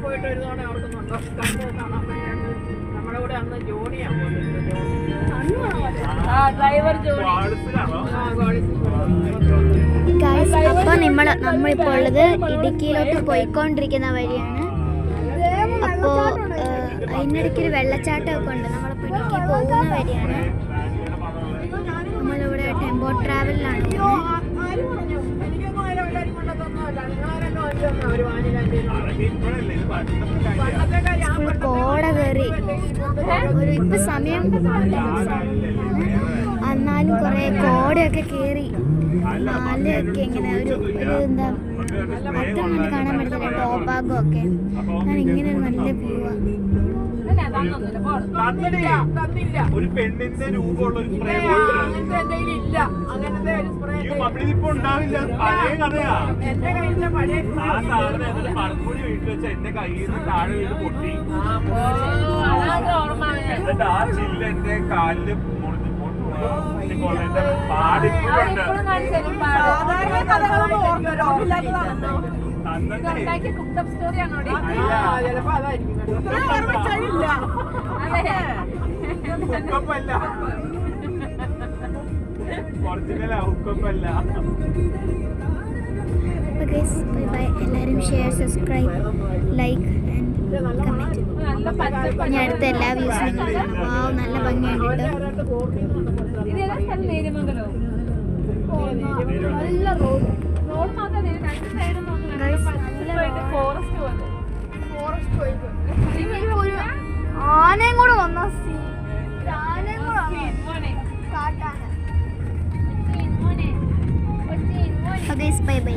പോയിട്ട് ഒരു തവണ ഓർക്കുന്നുണ്ടോ? നമ്മുടെ കൂടെ അന്ന് ജോണിയാണ് ഡ്രൈവർ ജോണി. അപ്പോൾ നമ്മളിപ്പോൾ ഉള്ളത് ഇടുക്കിയിലോട്ട് പോയിക്കൊണ്ടിരിക്കുന്ന വഴിയാണ്. അപ്പോൾ അതിനിടയ്ക്ക് ഒരു വെള്ളച്ചാട്ടമൊക്കെ ഉണ്ട്. നമ്മളിപ്പോൾ ഇടുക്കി പോകുന്ന വഴിയാണ്. നമ്മളിവിടെ ടെമ്പോ ട്രാവലിലാണ് കോട കയറി ഇപ്പൊ സമയം എന്നാലും കുറെ കോടയൊക്കെ കയറി മലയൊക്കെ ഇങ്ങനെ ഒരു എന്താ അത്ര കാണാൻ പറ്റില്ല. ടോപ്പാഗൊക്കെ ഞാൻ ഇങ്ങനെ ഒരു നല്ല വ്യൂ ഒരു പെണ്ണിന്റെ രൂപമുള്ള ഒരു സ്പ്രേ ഉണ്ടാവില്ല. പഴയ കഥയാ. ആ സാധനം മറക്കൂടി വീട്ടിൽ വെച്ച എന്റെ കയ്യിൽ നിന്ന് താഴെ വീട് പൊട്ടി. എന്നിട്ട് ആ ചില്ല എന്റെ കാലില് പാടിക്കുന്നുണ്ട്. എല്ലാവരും share, subscribe, like and comment. ഞാൻ അടുത്ത എല്ലാ വ്യൂസിനും നല്ല ഭംഗിയുണ്ട് കേട്ടോ. ആനയും കൂടെ വന്ന ബൈ ബൈ.